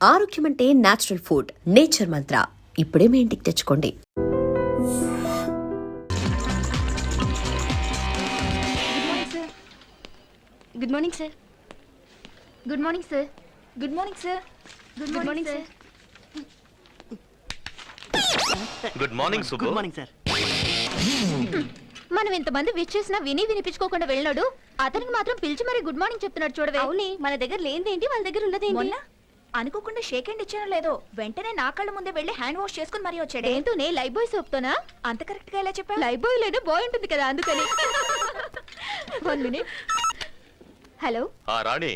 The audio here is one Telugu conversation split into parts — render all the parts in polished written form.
ఆరోగ్యం అంటే నేచురల్ ఫుడ్. నేచర్ మంత్ర ఇప్పుడే మీ ఇంటికి తెచ్చుకోండి. Good morning sir. Good morning sir. Good morning sir. Good morning sir. Good morning Subbu. Good morning sir. మనం ఇంతమంది విష్ చేసినా వినిపించుకోకుండా వెళ్ళాడు, అతనికి మాత్రం పిలిచి మరి గుడ్ మార్నింగ్ చెప్తున్నాడు చూడవే. అవునే, మన దగ్గర లేనిదేంటి వాళ్ళ దగ్గర ఉన్నదేంటి? మొన్న అనుకోకుండా షేక్ హ్యాండ్ ఇచ్చానో లేదో వెంటనే నా కళ్ళ ముందే వెళ్ళి హ్యాండ్ వాష్ చేసుకుని మరీ వచ్చాడు. ఏంటోనే లైఫ్ బాయ్ సోప్తోనా? అంత కరెక్ట్ గా ఎలా చెప్పా? లైఫ్ బాయ్ లేదా బాయ్ ఉంటుంది కదా, అందుకని. 1 minute. హలో రాణి,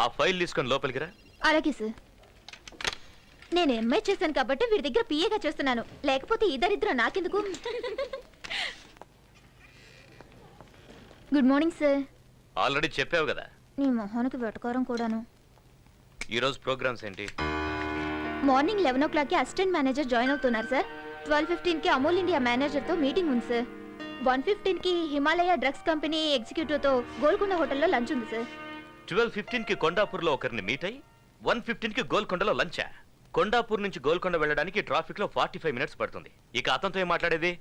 ఆ ఫైల్ తీసుకొని లోపలికి రా. అలాగే సార్. నేను ఎంఐ చేశాను కాబట్టి వీడి దగ్గర పిఏగా చేస్తున్నాను, లేకపోతే ఇద్దరిద్దరు నాకెందుకు. Good morning sir. ఆల్రెడీ చెప్పావు కదా. నీ మొహానికి వెటకారం కూడాను. ఈ రోజు ప్రోగ్రామ్స్ ఏంటి? మార్నింగ్ 11 o'clock కి అసిస్టెంట్ మేనేజర్ జాయిన్ అవుతున్నారు సార్. 12:15 కి అమూల్ ఇండియా మేనేజర్ తో మీటింగ్ ఉంది సార్. 1:15 కి హిమాలయ డ్రగ్స్ కంపెనీ ఎగ్జిక్యూటివ్ తో గోల్కొండ హోటల్లో లంచ్ ఉంది సార్. 12:15 కి కొండాపూర్లో ఒకరిని మీట్ అయ్యి 1:15 కి గోల్కొండలో లంచా? కొండాపూర్ నుంచి గోల్కొండ వెళ్ళడానికి ట్రాఫిక్ లో 45 minutes పడుతుంది. ఇక అతనితో ఏం మాట్లాడేది?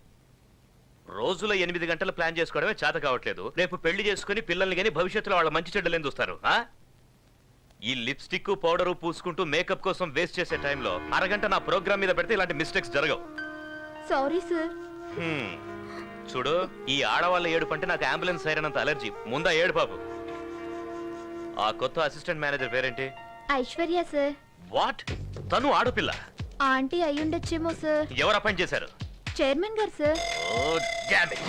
రోజులో 8 గంటలు ప్లాన్ చేసుకోవడమే చేత కావట్లేదు. రేపు పెళ్లి చేసుకుని పిల్లల్ని గానీ భవిష్యత్తులో వాళ్ళ మంచి చెడ్డలేం చూస్తారు. ఈ లిప్స్టిక్ పౌడరు పూసుకుంటూ మేకప్ కోసం వేస్ట్ చేసే టైంలో అరగంట నా ప్రోగ్రామ్ మీద పెడితే ఇలాంటి మిస్టేక్స్ జరగవు. Sorry sir. చూడు, ఈ ఆడవాళ్ళ ఏడుపు అంటే నాకు అంబులెన్స్ సైరనంత అలర్జీ. ముందా ఏడు బాబు. ఆ కొత్త అసిస్టెంట్ మేనేజర్ పేరేంటి? ఐశ్వర్య సార్. వాట్? తను ఆడపిల్ల? ఆంటీ అయ్యుండొచ్చేమో సార్. ఎవరు అపాయింట్ చేశారు? చైర్మన్ గారు సార్. Oh damn it.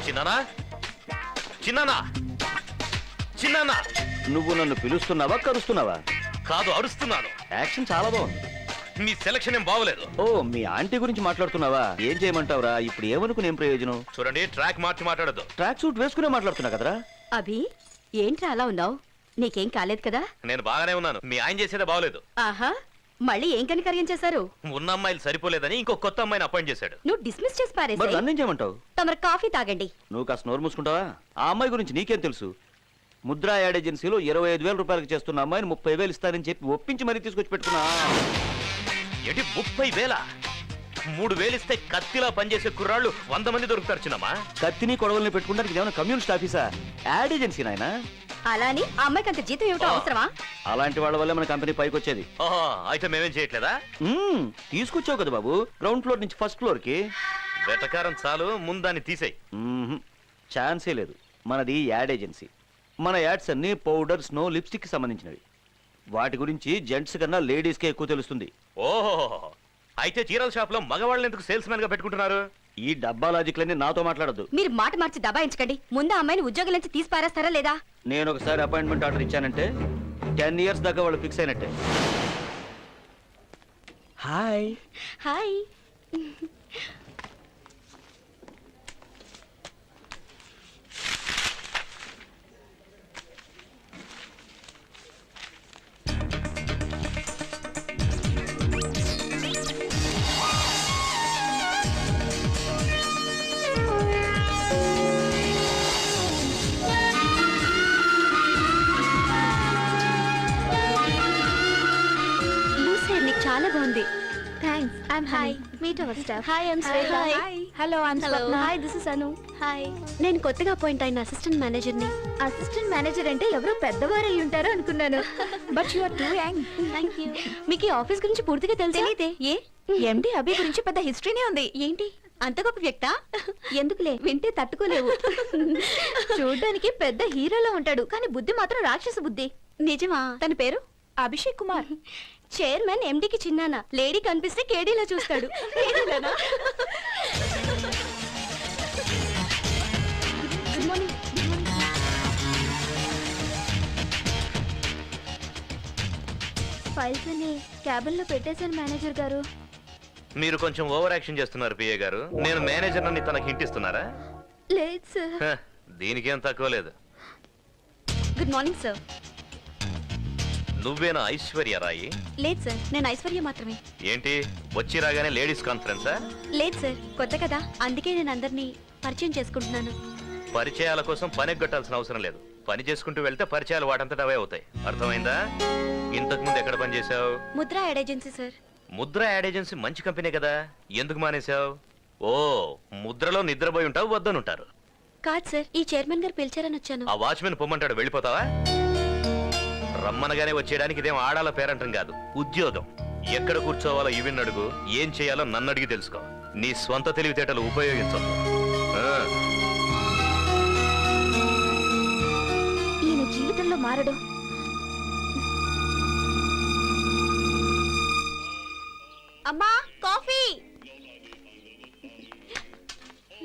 చిన్నానా, చిన్నానా, చిన్నానా. నువ్వు నన్ను పిలుస్తున్నావా కరుస్తున్నావా? కాదు, అరుస్తున్నాను. యాక్షన్ చాలా బాగుంది. మీ సెలక్షన్ ఏం బాగోలేదు. ఓ, మీ ఆంటీ గురించి మాట్లాడుతున్నావా? ఏం చేయమంటావురా? ఇప్పుడు ఏమనుకుని ఏం ప్రయోజనం? చూడండి, ట్రాక్ మార్చి మాట్లాడద్దు. ట్రాక్ సూట్ వేసుకునే మాట్లాడుతున్నా కదరా. అభి, ఏంట్రా అలా ఉన్నావు? నీకేం కాలేదు కదా? నేను బాగానే ఉన్నాను. మీ ఆయన చేసేదే బాగోలేదు. ఆహా, మళ్ళీ ఏం కనికర్యం చేశారు? ఉన్న అమ్మాయిలు సరిపోలేదని ఇంకో కొత్త అమ్మాయిని అపాయింట్ చేశాడు. నువ్వు డిస్మిస్ చేసి మరి పారేసి నన్నేం చేయమంటావు? తమరు కాఫీ తాగండి. నువ్వు కాస్త నోరు మూసుకుంటావా? ఆ అమ్మాయి గురించి నీకేం తెలుసు? ముద్రా యాడ్ ఏజెన్సీలో 25,000 రూపాయలకు చేస్తున్న అమ్మాయిని 30,000 ఇస్తానని చెప్పి ఒప్పించి మరీ తీసుకొచ్చి పెట్టుకున్నా. ఏంటి 30,000? 3,000 ఇస్తే కత్తిలా పనిచేసే కుర్రాళ్ళు 100 మంది దొరుకుతారు చిన్నమ్మా. కత్తిని కొడవల్ని పెట్టుకుంటానికి ఏమైనా కమ్యూనిస్ట్ ఆఫీసా? యాడ్ ఏజెన్సీ నాయనా. అలాని ఆ అమ్మాయికి అంత జీతం ఏమిటో అవసరమా? అలాంటి వాళ్ళ వల్ల మన కంపెనీ పైకి వచ్చేది. ఓహో, అయితే మేమేం చేయట్లేదా? తీసుకొచ్చావు కదా బాబు, గ్రౌండ్ ఫ్లోర్ నుంచి ఫస్ట్ ఫ్లోర్ కి. వెటకారం చాలు, ముందాన్ని తీసేయి. ఛాన్సే లేదు. మనది యాడ్ ఏజెన్సీ. మన యాడ్స్ అన్ని పౌడర్, స్నో, లిప్స్టిక్ కి సంబంధించినవి. వాటి గురించి జెంట్స్ కన్నా లేడీస్ కే ఎక్కువ తెలుస్తుంది. ఓహో, అయితే చీరల షాప్ లో మగవాళ్ళని ఎందుకు సేల్స్ మ్యాన్ గా పెట్టుకుంటున్నారు? ఈ డబ్బా లాజిక్లన్నీ నాతో మాట్లాడద్దు. మీరు మాట మార్చి దబాయించకండి. ముందు ఆ అమ్మాయిని ఉద్యోగం నుంచి తీసి పారేస్తారా లేదా? నేను ఒకసారి అపాయింట్మెంట్ ఆర్డర్ ఇచ్చానంటే 10 years దాకా వాళ్ళు ఫిక్స్ అయినట్టే. హాయ్. హాయ్. చాలా బాగుంది. Thanks. I'm hi. Meet our staff. Hi, I'm Shweta. Hi. Hello, I'm Swapna. Hi, this is Anu. Hi. నేను కొత్తగా అపాయింట్ అయిన అసిస్టెంట్ మేనేజర్ ని. అసిస్టెంట్ మేనేజర్ అంటే ఎవరో పెద్దవారు అయి ఉంటారు అనుకున్నాను. But you are too young. Thank you. మీకు ఈ ఆఫీస్ గురించి పూర్తిగా తెలియదే? ఏ ఎండి అభి గురించి పెద్ద హిస్టరీనే ఉంది. ఏంటి అంత గొప్ప వ్యక్త? ఎందుకులే, వింటే తట్టుకోలేవు. చూడ్డానికి పెద్ద హీరోలో ఉంటాడు, కానీ బుద్ధి మాత్రం రాక్షస బుద్ధి. నిజమా? తన పేరు అభిషేక్ కుమార్. చైర్మన్ ఎండికి చిన్నానా. లేడీ కనిపిస్తే కేడీలా చూస్తాడు. Good morning. ఫైల్స్ అన్ని క్యాబిన్ లో పెట్టేశాను మేనేజర్ గారు. మీరు కొంచెం ఓవర్ యాక్షన్ చేస్తున్నారు పిఏ గారు. నేను మేనేజర్ అని తనకి హింట్ ఇస్తున్నారా? లేదు సార్. దీనికేం తక్కువ లేదు. Good morning sir. నువ్వేనా ఐశ్వర్య రాయి? లేదు సార్, నేను ఐశ్వర్య మాత్రమే. ఏంటి వచ్చి రాగానే లేడీస్ కాన్ఫరెన్సా? లేదు సార్, కొత్త కదా, అందుకే నేను అందరినీ పరిచయం చేసుకుంటున్నాను. పరిచయాల కోసం పని ఎగ్గొట్టాల్సిన అవసరం లేదు. పని చేసుకుంటూ వెళ్తే పరిచయాలు వాటంతట అవే అవుతాయి. అర్థమైందా? ఇంతకు ముందు ఎక్కడ పనిచేసావు? Mudra ad agency sir. Mudra ad agency మంచి కంపెనీ కదా, ఎందుకు మానేశావు? ఓ, ముద్రలో నిద్రపోయి ఉంటావు, వద్దనుంటారు. కాదు సార్, ఈ చైర్మన్ గారు పిలిచారని వచ్చాను. ఆ వాచ్మెన్ పొమ్మంటాడు, వెళ్ళిపోతావా? రమ్మనగానే వచ్చేయడానికి ఇదేం ఆడాల పేరంటం కాదు, ఉద్యోగం. ఎక్కడ కూర్చోవాలో ఇవిన్ అడుగు, ఏం చేయాలో నన్ను అడిగి తెలుసుకో. నీ స్వంత తెలివితేటలు ఉపయోగించవు. ఈయన జీవితంలో మారడు. అమ్మా, కాఫీ.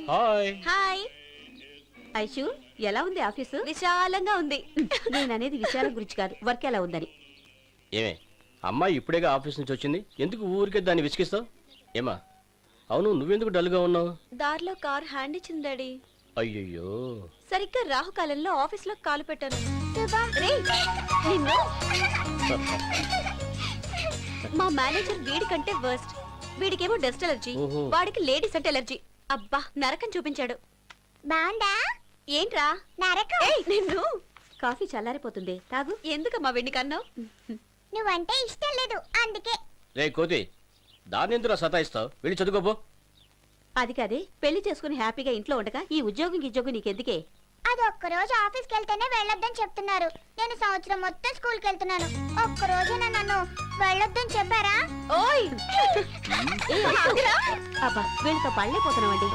హాయ్. హాయ్ ఐషు, ఎలా ఉంది ఆఫీసు? విశాలంగా ఉంది. నేను అనేది విశాలం గురించి కాదు, వర్క్ ఎలా ఉందని. ఏమే, అమ్మాయి ఇప్పుడేగా ఆఫీస్ నుంచి వచ్చింది, ఎందుకు ఊరికే దాన్ని విసిగిస్తావు? ఏమా, అవును, నువ్వెందుకు డల్గా ఉన్నావు? దారిలో కార్ హ్యాండ్ ఇచ్చింది డాడీ. అయ్యయ్యో. సరిగ్గా రాహుకాలంలో ఆఫీస్ లో కాలు పెట్టాను. రేయ్, నిన్ను. మా మేనేజర్ వీడి కంటే వర్స్ట్. వీడికేమో డస్ట్ ఎలర్జీ, ఓహో. వాడికి లేడీస్ అంటే ఎలర్జీ. అబ్బా, నరకం చూపించాడు. బాండా ఏంట్రా నరకం. ఏయ్, నిన్ను. కాఫీ చల్లారిపోతుంది, తాగు. ఎందుకమ్మా వెండి కన్నావు? నువ్వంటే ఇష్టం లేదు అందుకే. రే కోతి, దాన్ని ఎందుకు సతాయిస్తావు? వెళ్ళి చదువుకోపో. అది కాదే, పెళ్లి చేసుకుని హ్యాపీగా ఇంట్లో ఉండగా ఈ ఉద్యోగం నీకెందుకే? అది ఒక్కరోజు ఆఫీస్కి వెళ్తేనే వెళ్ళొద్దని చెప్తున్నారు. నేను సంవత్సరం మొత్తం స్కూల్కి వెళ్తున్నాను. ఒక్కరోజైనా నన్ను వెళ్ళొద్దని చెప్పారా? ఓయ్ ఏ, ఆగురా. అబ్బా, వీళ్ళతో పళ్ళైపోతున్నావండి.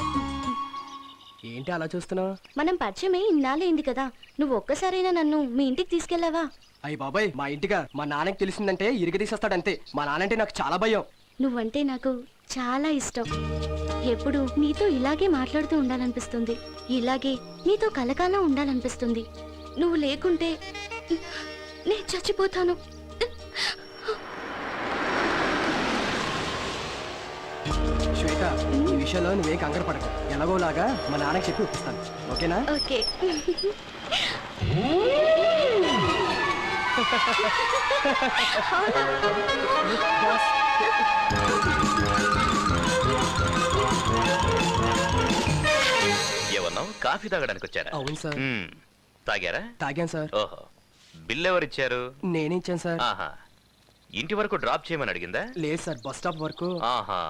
ఏంటి అలా చూస్తున్నావు? మనం పరిచయమే ఇన్నాళ్ళైంది కదా, నువ్వు ఒక్కసారైనా నన్ను మీ ఇంటికి తీసుకెళ్లావా? అయ్యి బాబాయ్, మా ఇంటిగా మా నాన్నకి తెలిసిందంటే ఇరిగి తీసేస్తాడంతే. మా నాన్నంటే నాకు చాలా భయం. నువ్వంటే నాకు చాలా ఇష్టం. ఎప్పుడు నీతో ఇలాగే మాట్లాడుతూ ఉండాలనిపిస్తుంది, ఇలాగే నీతో కలకాలం ఉండాలనిపిస్తుంది. నువ్వు లేకుంటే నేను చచ్చిపోతాను. శ్వేత, ఈ విషయంలో నువ్వేం కంగారు పడకు. ఎలాగోలాగా మా నాన్నకి చెప్పి ఒప్పిస్తాను, ఓకేనా? ఓకే. ఏమన్నావు? కాఫీ తాగడానికి వచ్చారా? అవును సార్. మ్మ్. తాగారా? తాగాను సార్. ఓహో, బిల్ ఎవరిచ్చారు? నేనే ఇచ్చాను సార్. ఆహా, ఇంటి వరకు డ్రాప్ చేయమని అడిగిందా? లేదు సార్, బస్ స్టాప్ వరకు. ఆహా,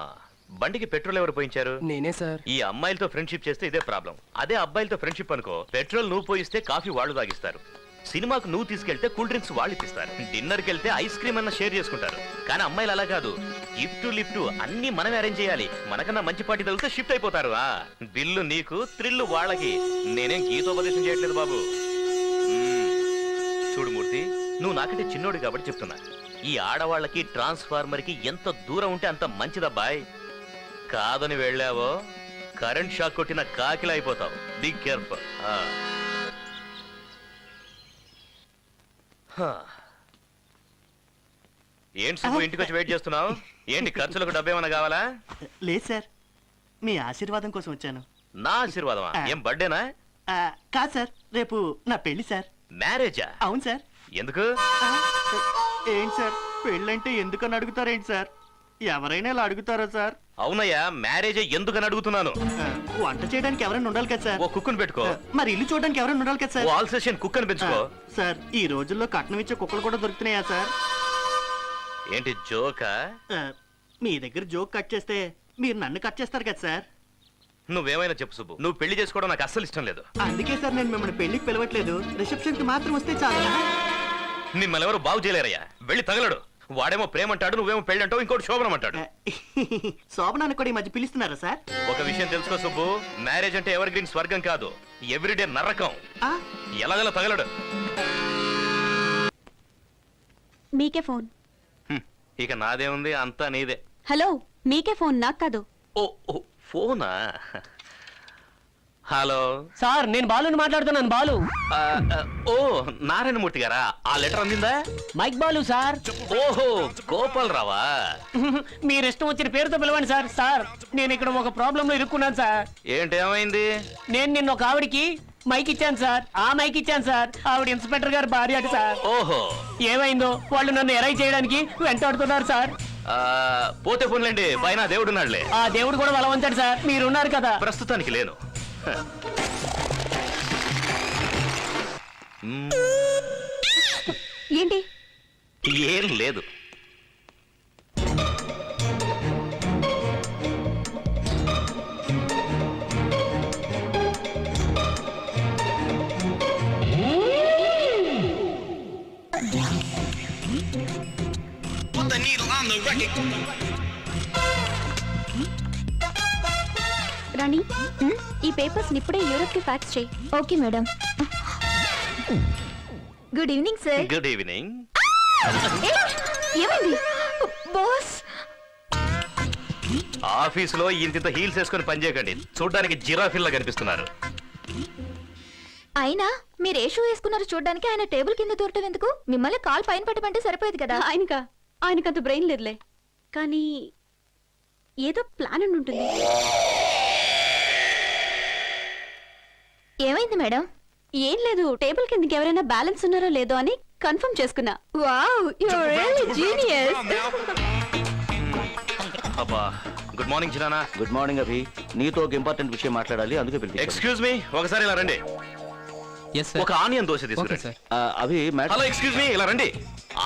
బండికి పెట్రోల్ ఎవరు పోయించారు? నేనే సార్. ఈ అమ్మాయిలతో ఫ్రెండ్షిప్ చేస్తే ఇదే ప్రాబ్లం. అదే అబ్బాయిలతో ఫ్రెండ్షిప్ అనుకో, పెట్రోల్ నువ్వు పోయిస్తే కాఫీ వాళ్ళు తాగిస్తారు, సినిమాకు నువ్వు తీసుకెళ్తే కూల్ డ్రింక్స్ వాళ్ళు ఇప్పిస్తారు, డిన్నర్కి వెళ్తే ఐస్ క్రీమ్ అన్న షేర్ చేసుకుంటారు. కానీ అమ్మాయిలు అలా కాదు, గిఫ్ట్ లిఫ్ట్ అన్ని మనమే అరేంజ్ చేయాలి. మనకన్నా మంచి పార్టీ తగిలితే షిఫ్ట్ అయిపోతారు. బిల్లు నీకు, థ్రిల్లు వాళ్ళకి. నేనేం గీతోపదేశం చేయట్లేదు బాబు. చూడు మూర్తి, నువ్వు నాకంటే చిన్నోడు కాబట్టి చెప్తున్నా, ఈ ఆడవాళ్ళకి ట్రాన్స్ఫార్మర్ కి ఎంత దూరం ఉంటే అంత మంచిదబ్బాయ్. కాదని వెళ్ళావో కరెంట్ షాక్ కొట్టిన కాకిలా అయిపోతావు. Be careful. ఏంటి సుబ్బు, ఇంటికి వచ్చి వెయిట్ చేస్తున్నావు? ఏంటి, ఖర్చులకు డబ్బేమన్నా కావాలా? లేదు సార్, మీ ఆశీర్వాదం కోసం వచ్చాను. నా ఆశీర్వాదమా? ఏం బర్త్డేనా? కాదు సార్, రేపు నా పెళ్లి సార్. మ్యారేజా? అవును సార్. ఎందుకు? ఏంటి సార్, పెళ్ళంటే ఎందుకని అడుగుతారేంటి సార్? ఎవరైనా ఇలా అడుగుతారా సార్? అవునయ్యా, మ్యారేజ్ ఎందుకని అడుగుతున్నాను. వంట చేయడానికి ఎవరైనా ఉండాలి కదా సార్. ఓ కుక్కుని పెట్టుకో. మరి ఇల్లు చూడడానికి ఎవరైనా ఉండాలి కదా ఓ సార్. ఆల్ సెషన్ కుక్కని పెంచుకో. సార్, ఈ రోజుల్లో కట్నం ఇచ్చే కుక్కలు కూడా దొరుకుతున్నాయా సార్? ఏంటి జోకా? మీ దగ్గర జోక్ కట్ చేస్తే మీరు నన్ను కట్ చేస్తారు కదా సార్. నువ్వేమైనా చెప్పు సుబ్బు, నువ్వు పెళ్లి చేసుకోవడం నాకు అస్సలు ఇష్టం లేదు. అందుకే సార్ నేను మిమ్మల్ని పెళ్లికి పిలవట్లేదు, రిసెప్షన్ కి మాత్రం వస్తే చాలు. మిమ్మల్ని ఎవరు బాగు చేయలేరయ్యా. వెళ్ళి తగలడు. వాడేమో ప్రేమంటాడు, నువ్వేమో పెళ్లి అంటావు, ఇంకోటి శోభనం అంటాడు. శోభనాన్ని కూడా ఈ మధ్య పిలుస్తున్నారా సార్? ఒక విషయం తెలుసుకో సుబ్బు, మ్యారేజ్ అంటే ఎవర్ గ్రీన్ స్వర్గం కాదు, ఎవ్రీడే నరకం. ఆ? ఎలాగల తగలడు. మీకే ఫోన్. ఇక నాదేముంది, అంతా నీదే. హలో, మీకే ఫోన్, నాకు కాదు. ఓ ఓ, ఫోనా? హలో సార్, నేను బాలుని మాట్లాడుతున్నాను. బాలు. ఆ, ఆ, ఓ నారాయణమూర్తి గారా? ఆ లెటర్ అందిందా? Mike Balu sir. ఓహో, గోపాల్ రావా? మీరు ఇష్టం వచ్చిన పేరుతో పిలవండి సార్. సార్, నేను ఇక్కడ ఒక ప్రాబ్లం లో ఇరుక్కున్నాను సార్. ఏంటేమైంది? నేను నిన్న ఒక ఆవిడికి మైక్ ఇచ్చాను సార్. ఆ మైక్ ఇచ్చాను సార్. ఆవిడ ఇన్స్పెక్టర్ గారు భార్య అట సార్. ఓహో, ఏమైందో, వాళ్ళు నన్ను ఎరై చేయడానికి వెంటాడుతున్నారు సార్. ఆ, పోతే పోన్లేండి, పైన దేవుడున్నాడులే. ఆ దేవుడు కూడా బలవంతాడు సార్, మీరున్నారు కదా. ప్రస్తుతానికి లేను. ఏంటి? ఏం లేదు. రాణి ఈ పేపర్స్ ఇప్పుడే యూరోప్ కి ఫ్యాక్స్ చేయి. Okay madam. Good evening sir. Good evening. ఏమైంది బాస్? ఆఫీసులో ఇంత హీల్స్ వేసుకొని పనిచేయకండి. చూడడానికి జిరాఫీల్లా కనిపిస్తున్నారు. అయినా మీరు ఏ షూ వేసుకున్నారు చూడడానికి? ఆయన టేబుల్ కింద దూరటం ఎందుకు? మిమ్మల్ని కాల్ పైన పెట్టమంటే సరిపోయేది కదా. ఆయనకంత బ్రెయిన్ లేదులే, కానీ ఏదో ప్లాన్ అని ఉంటుంది. ఏమైంది మేడం? ఏం లేదు, టేబుల్ కిందకి ఎవరైనా బ్యాలెన్స్ ఉన్నారో లేదో అని కన్ఫర్మ్ చేసుకున్నా. Wow, you are really genius. అబ్బా, good morning Chirana. Good morning Abhi. నీతో ఒక ఇంపార్టెంట్ విషయం మాట్లాడాలి, అందుకే పిలిపించాను. ఎక్స్క్యూజ్ మీ, ఒకసారి ఇలా రండి. ఒక ఆనియన్ దోశ తీసుకురండి. అభి హలో, ఎక్స్క్యూజ్ మీ, ఇలా రండి.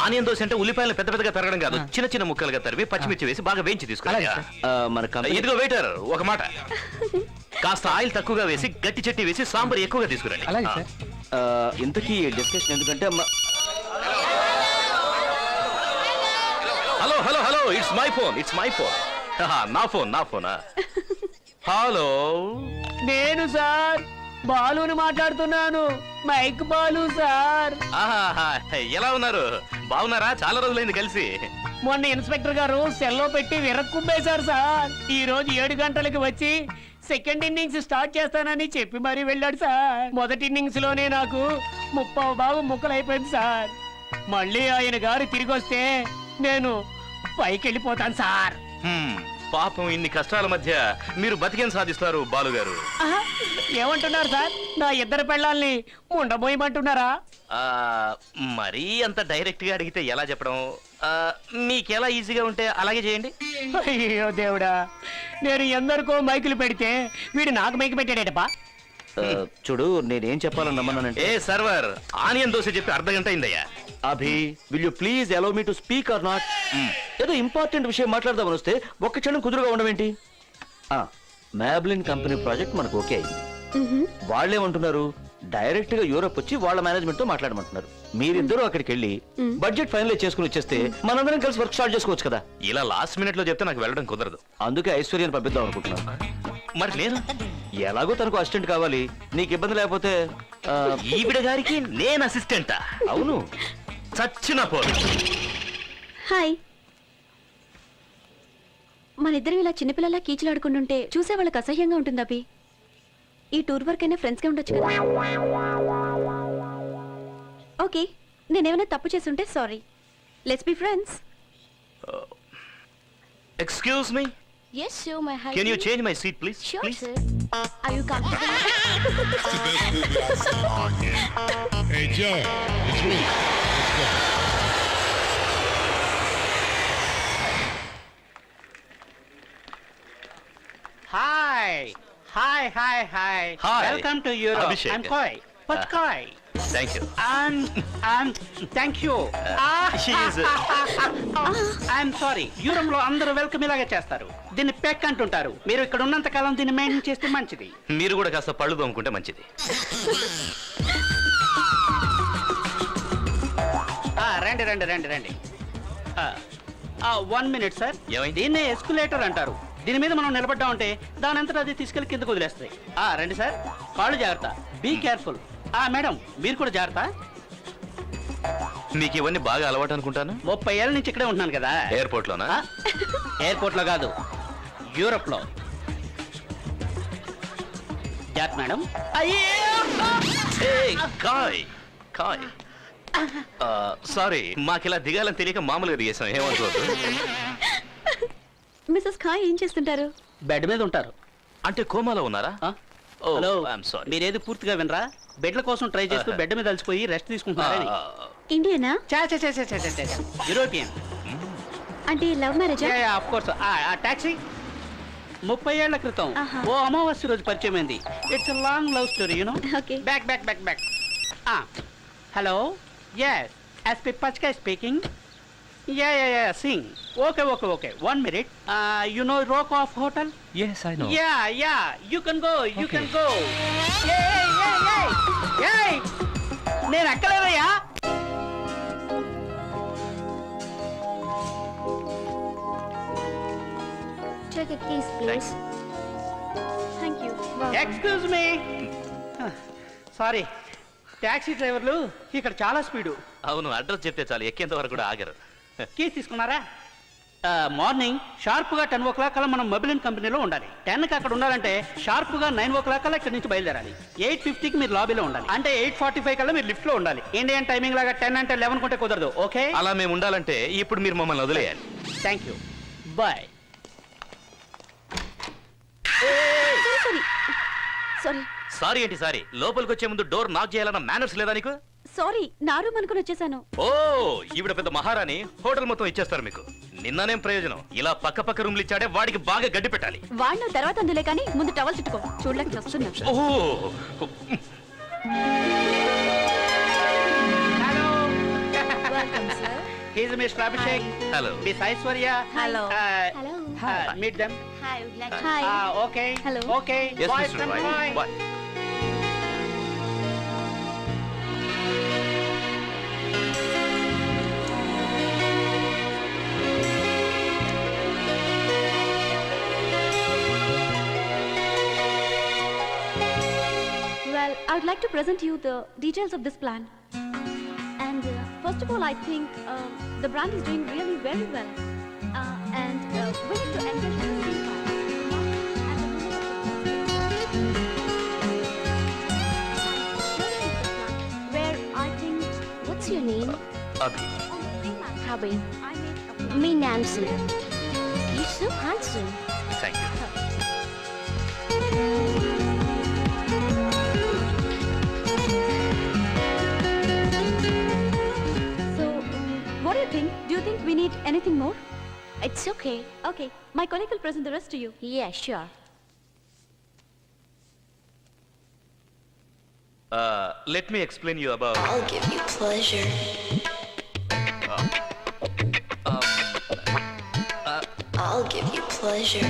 ఆనియన్ దోశ అంటే ఉల్లిపాయలు పెద్ద పెద్దగా తరగడం కాదు, చిన్న చిన్న ముక్కలుగా తరివి పచ్చిమిర్చి వేసి బాగా వేయించి తీసుకురండి. మన కంపెనీ ఇదిగో వెయిటర్, ఒక మాట. కాస్త ఆయిల్ తక్కువగా వేసి గట్టి చట్నీ వేసి సాంబార్ ఎక్కువగా తీసుకురండి. అలాగే సార్. ఇంతకీ డిస్కషన్ ఎందుకంటే hello hello hello, it's my phone. నా ఫోన్. హలో, నేను సార్ బాలుని మాట్లాడుతున్నాను. Mike Balu sir. ఆహా, ఎలా ఉన్నారు? బాగున్నారా? చాలా రోజులైంది కలిసి. మొన్న ఇన్స్పెక్టర్ గారు సెల్లో పెట్టి విరక్కుంపేశారు సార్. ఈ రోజు 7 గంటలకు వచ్చి సెకండ్ ఇన్నింగ్స్ స్టార్ట్ చేస్తానని చెప్పి మరీ వెళ్ళాడు సార్. మొదటి ఇన్నింగ్స్ లోనే నాకు 30 భాగం ముక్కలైపోయింది సార్. మళ్ళీ ఆయన గారు తిరిగి వస్తే నేను పైకి వెళ్ళిపోతాను సార్. పాపం, ఇన్ని కష్టాల మధ్య మీరు బతికేం సాధిస్తారు బాలుగారు? ఏమంటున్నారు సార్? నా ఇద్దరు పెళ్ళాల్ని ఉండబోయమంటున్నారా? మరీ అంత డైరెక్ట్ గా అడిగితే ఎలా చెప్పడం? మీకెలా ఈజీగా ఉంటే అలాగే చేయండి. అయ్యో దేవుడా, నేను ఎందరికో మైకులు పెడితే వీడు నాకు మైకు పెట్టాడేటప్పా. చూడు, నేనేం చెప్పాలని నమ్మన్నానంటే ఏ సర్వర్, ఆనియన్ దోశ చెప్పి అర్ధ గంట అయిందయ్యా. Abhi, will you please allow me to speak or not? ఏదో ఇంపార్టెంట్ విషయం మాట్లాడదామని వస్తే ఒక్క క్షణం కుదురుగా ఉండమేంటి? మ్యాబ్లిన్ కంపెనీ ప్రాజెక్ట్ మనకు ఓకే అయింది. వాళ్ళేమంటున్నారు, డైరెక్ట్ గా యూరోప్ వచ్చి వాళ్ళ మేనేజ్మెంట్ తో మాట్లాడమంటున్నారు. మీరిద్దరూ అక్కడికి వెళ్ళి బడ్జెట్ ఫైనలైజ్ చేసుకుని వచ్చేస్తే మనందరం కలిసి వర్క్ స్టార్ట్ చేసుకోవచ్చు కదా. ఇలా లాస్ట్ మినిట్ లో చెప్తే నాకు వెళ్ళడం కుదరదు. అందుకే ఐశ్వర్యాన్ని పంపిద్దాం అనుకుంటున్నాను. మరి నేను ఎలాగో తనకు అసిస్టెంట్ కావాలి, నీకు ఇబ్బంది లేకపోతే ఈవిడ గారికి నేను అసిస్టెంటా? అవును. చచ్చిన పోరు. హాయ్. మన ఇద్దరం ఇలా చిన్నపిల్లలా కీచులాడుకుంటుంటే చూసే వాళ్ళకి అసహ్యంగా ఉంటుంది అభి. ఈ టూర్ వర్క్ అయినా ఫ్రెండ్స్ గా ఉండొచ్చు కదా. ఓకే, నేనేమైనా తప్పు చేస్తుంటే sorry. Let's be friends. Excuse me, Yes, sure, my husband. Can you change my seat please? Sure, sir. Are you comfortable? Hey Joe, it's me. Let's go. Hi. Hi. Welcome to Europe. Abhishek. I'm Koi. What's Koi? Thank you. Thank you. She is I'm sorry. Europe లో అందరూ వెల్కమ్ ఇలాగే చేస్తారు. దీన్ని పెక్ అంటుంటారు. మీరు ఇక్కడ ఉన్నంత కాలం దీన్ని మెయింటైన్ చేస్తే మంచిది. మీరు కూడా కాస్త పళ్ళు తోముకుంటే మంచిది. రండి. 1 minute సార్. ఏమైంది? దీన్నే ఎస్కులేటర్ అంటారు. దీని మీద మనం నిలబడ్డా ఉంటే దాని అంతటా అది తీసుకెళ్లి కిందకు వదిలేస్తాయి. రండి సార్. కాళ్ళు జాగ్రత్త. Be careful. మేడం, మీరు కూడా జాగ్రత్త. మీకు ఇవన్నీ బాగా అలవాటు అనుకుంటాను. 30 ఏళ్ళ నుంచి ఇక్కడే ఉంటున్నాను కదా. ఎయిర్పోర్ట్ లోనా? ఎయిర్పోర్ట్ లో కాదు, యూరోప్ లో. జాగ్రత్త మేడం. కాయ్ సారీ, మాకిలా దిగాలని తెలియక మామూలుగా దిగేసాం, ఏమనుకోవద్దు. మిస్సెస్ ఖాయ్ ఏం చేస్తుంటారు? బెడ్ మీద ఉంటారు. అంటే కోమాలో ఉన్నారా? Hello, I'm sorry. మీరేది పూర్తిగా వినరా? బెడ్ల కోసం ట్రై చేస్తూ బెడ్ మీద అలసిపోయి రెస్ట్ తీసుకుంటున్నారని. ఇండియనా? యూరోపియన్. అంటే లవ్ మ్యారేజా? Of course. ఆ టాక్సీ 30 ఏళ్ల క్రితం ఓ అమావాస్య రోజు పరిచయం అయింది. It's long love story, you. Okay. Back. Hello, S SP Pachka speaking. Ya Singh okay 1 minute. You know Rokoff Hotel? yes I know Yeah, you can go. Hey, నేను అక్కలేదయ్యా. Check a case, please. Thank you. Excuse me, sorry, taxi డ్రైవర్లు ఇక్కడ చాలా స్పీడు. అవును అడ్రస్ చెప్తే చాలు ఎక్కేంత వరకు కూడా ఆగరు కీస్ తీసుకున్నారా? మార్నింగ్ షార్ప్గా 10 o'clock కల్లా మనం మొబైల్ కంపెనీలో ఉండాలి. 10కి అక్కడ ఉండాలంటే షార్ప్గా 9 o'clock కల్లా ఇక్కడ నుంచి బయలుదేరాలి. 8:50కి మీరు లాబీలో ఉండాలి. అంటే 8:45 కల్లా మీరు లిఫ్ట్లో ఉండాలి. ఇండియన్ టైమింగ్ లాగా 10 అంటే 11 కొంటే కుదరదు. ఓకే, అలా మేము ఉండాలంటే ఇప్పుడు మీరు మమ్మల్ని వదిలేయాలి. Thank you, bye. Sorry sorry ఏంటి సారీ? లోపలికి వచ్చే ముందు డోర్ నాక్ చేయాలన్న మేనర్స్ లేదా నీకు? సారీ, నా రూమ్ అనుకుని వచ్చేసాను. ఓ ఈవిడ పెద్ద మహారాణి, హోటల్ మొత్తం ఇచ్చేస్తారు మీకు. నిన్ననేం ప్రయోజనం? ఇలా పక్క రూమ్లు ఇచ్చాడే వాడికి బాగా గడ్డి పెట్టాలి. వాడిన తర్వాత అందులే కానీ ముందు టవల్ చుట్టుకో, చూడలేక వస్తున్నా. Oh hello, he's mister Abhishek, hello miss Aishwarya. Hello. Meet them. Hi. Okay, Hello. Okay, yes bye Mr. From Roy. Bye. Bye. Well, I would like to present you the details of this plan. And first of all, I think the brand is doing really very well. And we need to engage the team where I think What's your name? Abhi. on the same line, Abhi. I made a plan. Me, Nancy. You're so handsome. Thank you. So, what do you think? Do you think we need anything more? It's okay. Okay, my colleague will present the rest to you. Yeah, sure. Let me explain you about I'll give you pleasure. I'll give you pleasure.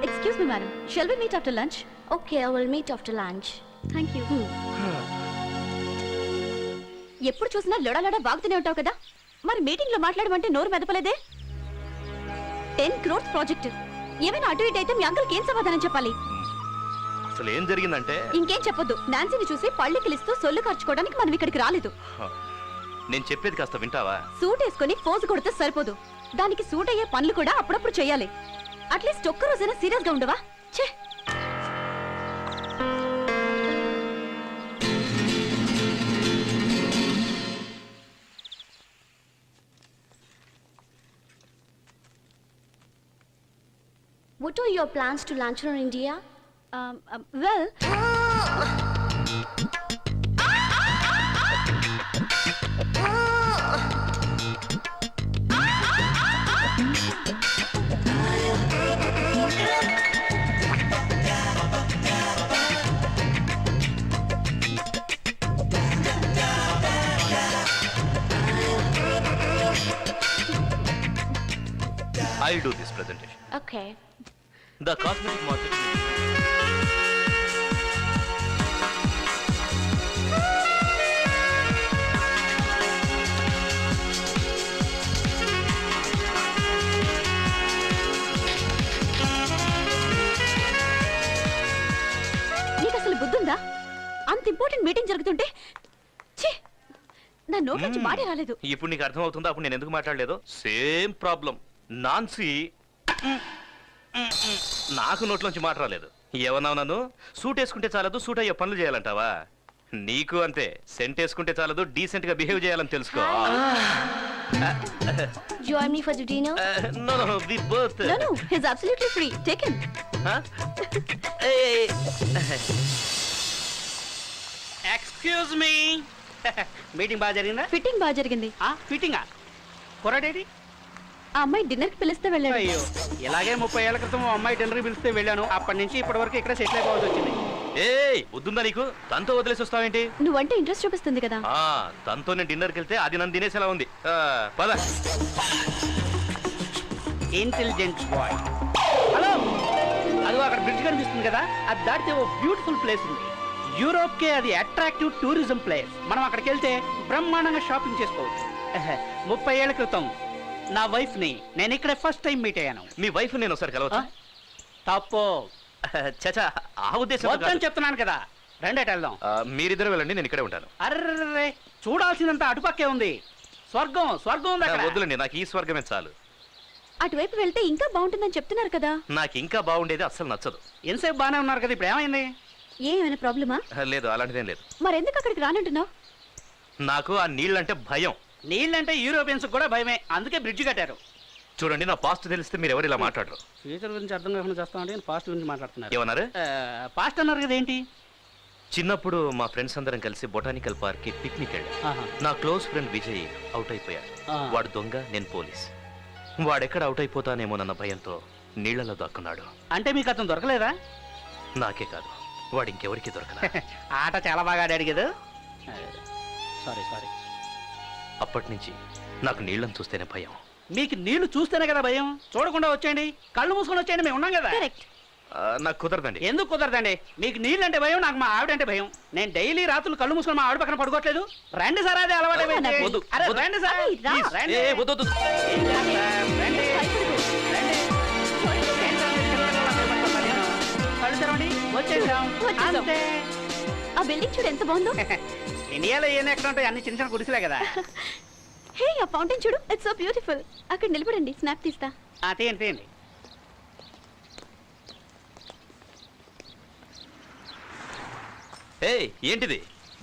Excuse me, madam. Shall we meet after lunch? Okay, I will meet after lunch. Thank you. ఎప్పుడు చూసినా లొడలొడ వాగుతూనే ఉంటావు కదా, మరి మీటింగ్ లో మాట్లాడమంటే నోరు మెదపలేదే? 10 crores ప్రాజెక్ట్, ఏమైనా అటు ఇటు అయితే మీ అంకుల్కి ఏం సమాధానం చెప్పాలి? అసలు ఏం జరిగిందంటే ఇంకేం చెప్పొద్దు. నాన్సీని చూసి పళ్ళు కిలిస్తూ సొల్లు ఖర్చుకోవడానికి మనం ఇక్కడికి రాలేదు. నేను చెప్పేది కాస్త వింటావా? సూట్ వేసుకొని పోజు కొడితే సరిపోదు, దానికి సూట్ అయ్యే పనులు కూడా అప్పుడప్పుడు చేయాలి. అట్లీస్ట్ ఒక్క రోజైనా సీరియస్ గా ఉండవా? ఛే! What are your plans to lunch in India? Well, I'll do this presentation. Okay. The cosmetic market. నీకు అసలు బుద్ధుందా? అంత ఇంపార్టెంట్ మీటింగ్ జరుగుతుంటే ఛీ! నా నోట్ నుంచి మాటే రాలేదు. ఇప్పుడు నీకు అర్థం అవుతుందా అప్పుడు నేను ఎందుకు మాట్లాడలేదు? Same problem. నాన్సీ నాకు నోట్లోంచి మాట రాలేదు. ఏమన్నావు నన్ను? సూట్ వేసుకుంటే చాలదు, సూట్ అయ్యే పనులు చేయాలంటావా? నీకు అంతే, సెంట్ వేసుకుంటే చాలదు, డీసెంట్ గా బిహేవ్ చేయాలని తెలుసుకో. Join me for the dinner? No, we both. No, he's absolutely free. Take him. Huh? Hey. Excuse me, meeting బాగా జరిగిందా? ఫిట్టింగ్ బాగా జరిగింది. ఫిట్టింగా? కొరడేది? ఆ అమ్మాయి డిన్నర్ కి పిలిస్తే వెళ్ళాడు. అయ్యో ఇలాగే 30 ఏళ్ల క్రితం ఓ అమ్మాయి డిన్నర్ పిలిస్తే వెళ్ళాను. అప్పటి నుంచి ఇప్పటి వరకు ఇక్కడ సెటిల్ అయిపోవాల్సి వచ్చింది. ఏయ్ వద్దుందా నీకు? తనతో వదిలేసి వస్తావేంటి? నువ్వంటే ఇంట్రెస్ట్ చూపిస్తుంది కదా. తనతో నేను డిన్నర్కి వెళ్తే అది నన్ను తినేసేలా ఉంది. పద. Intelligent boy. హలో, అదిగో అక్కడ బ్రిడ్జ్ కనిపిస్తుంది కదా, అది దాటితే ఓ బ్యూటిఫుల్ ప్లేస్ ఉంది. యూరోప్ కే అది అట్రాక్టివ్ టూరిజం ప్లేస్. మనం అక్కడికి వెళ్తే బ్రహ్మాండంగా షాపింగ్ చేసుకోవచ్చు. 30 ఏళ్ల క్రితం నా వైఫ్ ని నేను ఇక్కడ ఫస్ట్ టైం మీట్ అయ్యాను. మీ వైఫ్ నేను ఒకసారి కలవచ్చా? తప్పు. చచా, ఆ ఉద్దేశం వద్దని చెప్తున్నాను కదా. రెండేట వెళ్దాం. మీరిద్దరు వెళ్ళండి, నేను ఇక్కడే ఉంటాను. అర్రే, చూడాల్సిందంతా అటుపక్కే ఉంది. స్వర్గం స్వర్గం ఉంది అక్కడ. వద్దులండి, నాకు ఈ స్వర్గమే చాలు. అటువైపు వెళ్తే ఇంకా బాగుంటుందని చెప్తున్నారు కదా. నాకు ఇంకా బాగుండేది అస్సలు నచ్చదు. ఎంతసేపు బాగానే ఉన్నారు కదా, ఇప్పుడు ఏమైంది? ఏమైనా ప్రాబ్లమా? లేదు, అలాంటిదేం లేదు. మరెందుకు అక్కడికి రానంటున్నావు? నాకు ఆ నీళ్ళంటే భయం. నీళ్ళంటే యూరోపియన్స్ కూడా భయమే, అందుకే బ్రిడ్జ్ కట్టారు. చూడండి, నా పాస్ట్ తెలిస్తే మీరు ఎవరు ఇలా మాట్లాడరు. ఫ్యూచర్ గురించి అర్థం కాకుండా చేస్తామంటే నేను పాస్ట్ గురించి మాట్లాడుతున్నారు. ఏమన్నారు? పాస్ట్ అన్నారు కదా, ఏంటి? చిన్నప్పుడు మా ఫ్రెండ్స్ అందరం కలిసి బొటానికల్ పార్క్ కి పిక్నిక్ వెళ్ళాం. ఆహా. నా క్లోజ్ ఫ్రెండ్ విజయ్ అవుట్ అయిపోయాడు. ఆ. వాడు దొంగ, నేను పోలీస్. వాడెక్కడ అవుట్ అయిపోతానేమోనన్న భయంతో నీళ్లలో దాక్కున్నాడు. అంటే మీకు అతను దొరకలేదా? నాకే కాదు, వాడు ఇంకెవరికి దొరకలా. ఆట చాలా బాగా ఆడాడు కదా. సారీ. అప్పటి నుంచి నాకు నీళ్ళని చూస్తేనే భయం. మీకు నీళ్లు చూస్తేనే కదా భయం. చూడకుండా వచ్చేయండి, కళ్ళు మూసుకొని వచ్చేయండి, మేము ఉన్నాం కదా. కరెక్ట్. నాకు కుదరదండి. ఎందుకు కుదరదండి? మీకు నీళ్ళు అంటే భయం, నాకు మా ఆవిడంటే భయం. నేను డైలీ రాత్రులు కళ్ళు మూసుకొని మా ఆవిడ పక్కన పడుకోవట్లేదు. రండి సార్, అదే అలవాటు అయిపోయింది. వద్దు, అరే, వద్దు. రండి సార్, అరే, రా. ప్లీజ్, రండి. ఏ, వద్దు, వద్దు. ఏం చేస్తారు? రండి. రండి. ఏంటో మీరు చిన్నపిల్లలా భయపడతారు. కళ్ళు తెరవండి, వచ్చేసాం. వచ్చేసాం. అంతే. ఆ బిల్డింగ్ చూడు ఎంత బాగుందో. ఇండియాలో ఏం ఎక్కడ ఉంటాయి, అన్ని చిన్న చిన్న గుడిసెలే కదా. హే, ఆ ఫౌంటైన్ చూడు, ఇట్స్ సో బ్యూటిఫుల్. అక్కడ నిలబడండి, స్నాప్ తీస్తా. తీయండి. ఏయ్, ఏంటిది?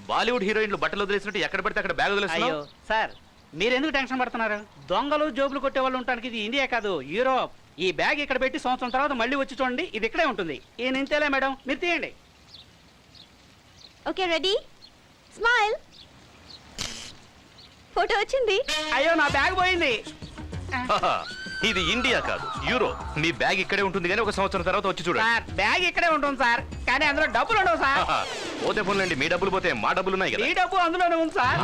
బాలీవుడ్ హీరోయిన్లు బట్టలు వదిలేసినట్టు ఎక్కడ పడితే అక్కడ బ్యాగ్ అయ్యో వదిలేస్తున్నావు? సార్, మీరెందుకు టెన్షన్ పడుతున్నారు? దొంగలు జోబులు కొట్టే వాళ్ళు ఉండడానికి ఇది ఇండియా కాదు, యూరోప్. ఈ బ్యాగ్ ఇక్కడ పెట్టి సంవత్సరం తర్వాత మళ్ళీ వచ్చి చూడండి, ఇది ఇక్కడే ఉంటుంది. ఈయన ఇంతేలే మేడం, మీరు తీయండి. Okay, ready, smile. ఫోటో వచ్చింది. అయ్యో, నా బ్యాగ్ పోయింది. హాహా, ఇది ఇండియా కాదు, యూరో. మీ బ్యాగ్ ఇక్కడే ఉంటుంది కానీ ఒక సంవత్సరం తర్వాత వచ్చి చూడండి. సార్, బ్యాగ్ ఇక్కడే ఉంటుంది సార్, కానీ అందులో డబ్బులు ఉండవు సార్. హాహా, పోతే పోన్లేండి, మీ డబ్బులు పోతే మా డబ్బులు ఉన్నాయి కదా. ఈ డబ్బు అందులోనే ఉంది సార్.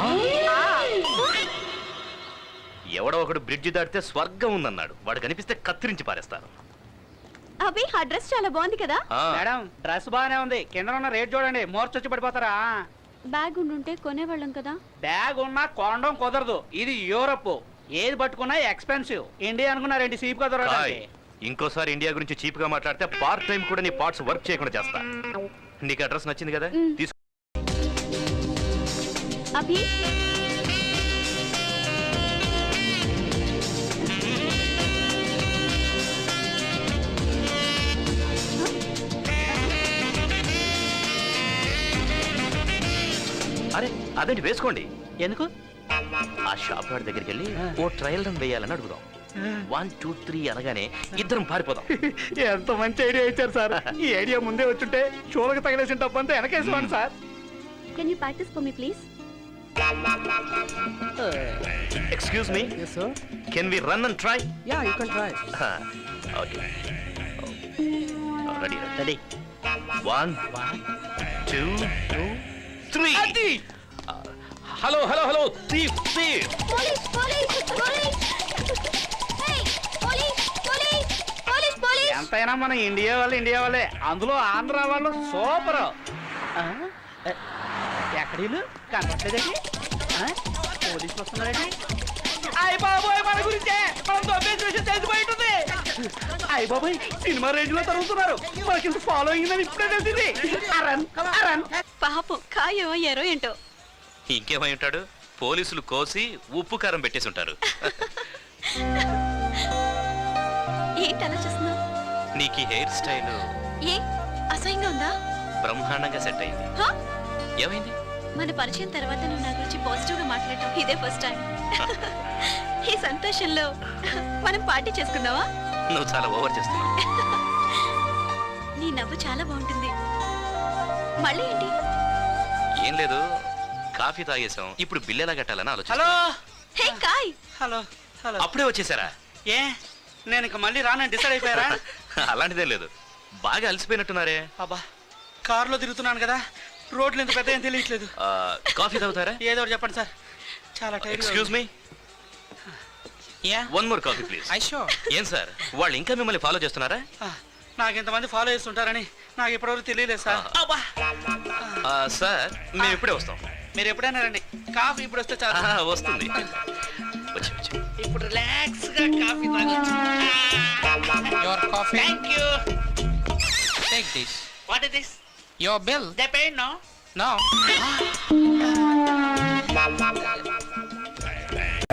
ఎవడో ఒకడు బ్రిడ్జి దాటితే స్వర్గం ఉందన్నాడు. వాడు కనిపిస్తే కత్తిరించి పారేస్తారు. అభి, ఆ డ్రెస్ చాలా బాగుంది కదా. ఆ, మేడం, డ్రెస్ బాగానే ఉంది, కింద ఉన్న రేట్ చూడండి, మోర్చొచ్చి పడిపోతారా. బ్యాగ్ ఉండుంటే కొనేవాళ్ళం కదా. బ్యాగ్ ఉన్నా కొనడం కుదరదు, ఇది యూరప్. ఏది పట్టుకున్నా ఎక్స్పెన్సివ్. ఇండియా అనుకున్నారేంటి చీప్ గా కాయ్, దొరకడానికి? ఇంకోసారి ఇండియా గురించి చీప్ గా మాట్లాడితే పార్ట్ టైం కూడా నీ పార్ట్స్ వర్క్ చేయకుండా చేస్తా. నీకు అడ్రస్ నచ్చింది కదా, తీసుకో. అభి, అరే, అదేంటి, వేసుకోండి. ఎందుకు? ఆ షాప్ వాడి దగ్గరికి వెళ్ళి ఓ ట్రయల్ రన్ వేయాలని అడుగుదాం. 1 2 3 అనగానే ఇద్దరం పారిపోదాం. ఎంత మంచి ఐడియా ఇచ్చారు సార్. ఈ ఐడియా ముందే వచ్చుంటే షోలకు తగిలేసిన డబ్బంతా వెనకేసుకోండి sir. Can you practice for me please? Excuse me, can we run and try? Ya, you can try. Okay, ready. Ready. 1 2 3. Hello hello hello, thief. Police, police, police. Hey, police, police, police, police. ఎంతైనా మన ఇండియా వాళ్ళే, అందులో ఆంధ్ర వాళ్ళు సూపర్. ఎక్కడ వీళ్ళు కనపట్లేదండి? పోలీసులు వస్తున్నారండి. అయ్య బాబోయ్, మన గురించే, మనం దొబ్బేసి విషయం తెలిసిపోయి ఉంటుంది. అయ్య బాబోయ్, సినిమా రేంజ్ లో తరుగుతున్నారు. మనకి ఫాలో అయిందని ఇప్పుడే తెలిసింది. అరన్. పాపం, ఖాయం అయ్యారో ఏంటో. ఇంకేమై ఉంటాడు, పోలీసులు కోసి ఉప్పు కారం పెట్టేసి ఉంటారు. ఏంటి అలా చూస్తున్నావు? నీకు హెయిర్ స్టైల్ ఏ అసహ్యంగా ఉందా? బ్రహ్మాండంగా సెట్ అయింది. హా? ఏమైంది? మన పరిచయం తర్వాత నువ్వు నా గురించి పాజిటివ్ గా మాట్లాడటం ఇదే ఫస్ట్ టైం. ఈ సంతోషంలో మనం పార్టీ చేసుకుందావా? నువ్వు చాలా ఓవర్ చేస్తున్నావు. నీ నవ్వు చాలా బాగుంటుంది. మళ్ళీ ఏంటి? ఏం లేదు, కాఫీ తాగేసాం, ఇప్పుడు బిల్ ఎలా కట్టాలని ఆలోచన. హలో హే కాయ్, హలో హలో. అప్పుడే వచ్చేసారా? ఏ నేను ఇక మళ్ళీ రానని డిసైడ్ అయిపోయారా? అలాంటిదే లేదు, బాగా అలసిపోయినట్టున్నారే. అబ్బా కారులో తిరుగుతున్నాను కదా, రోడ్లు ఎంత పెద్ద ఏం తెలియట్లేదు. కాఫీ తాగుతారా? ఏదో ఒకటి చెప్పండి సార్, చాలా tire. Excuse me, one more coffee please. ఏం సార్, వాళ్ళు ఇంకా మిమ్మల్ని ఫాలో చేస్తున్నారా? నాకు ఇంతమంది ఫాలో చేస్తుంటారని నాకు ఇప్పటివరకు తెలియలేదు సార్. అబ్బా సార్ మేము ఇప్పుడే వస్తాం. మీరు ఎప్పుడైనా రండి, కాఫీ ఇప్పుడు వస్తే చాలు. వస్తుంది. వచ్చి వచ్చి. ఇప్పుడు రిలాక్స్ గా కాఫీ తాగొచ్చు. Your coffee. Thank you. Take this. What is this? Your bill. They paid, no? No.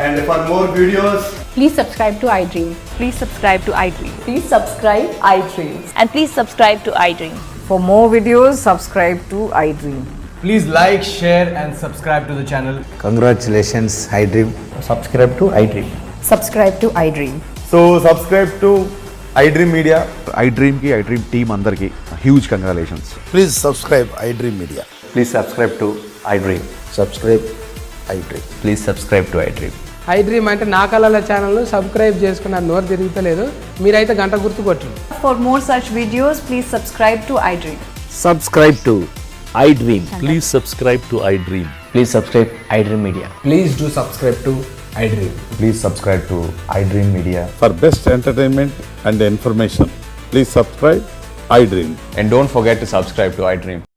And for more videos, Please subscribe to iDream. Please subscribe to iDream. Please subscribe iDream. And please subscribe to iDream. For more videos, subscribe to iDream. please like, share and subscribe to the channel. Congratulations, iDream. Subscribe to iDream. Subscribe to iDream. So subscribe to iDream Media. iDream ki iDream team andarki huge congratulations. Please subscribe iDream Media. Please subscribe to iDream. Subscribe iDream. Please subscribe to iDream. iDream అంటే నా కళల ఛానల్ సబ్స్క్రైబ్ చేసుకున్న నోరు తిరుగుతలేదు, మీరైతే గంట గుర్తు కొట్టండి. For more such videos, please subscribe to iDream. Subscribe to iDream. Please subscribe to iDream. Please subscribe iDream Media. Please do subscribe to iDream. Please subscribe to iDream Media. For best entertainment and information, please subscribe iDream. And don't forget to subscribe to iDream.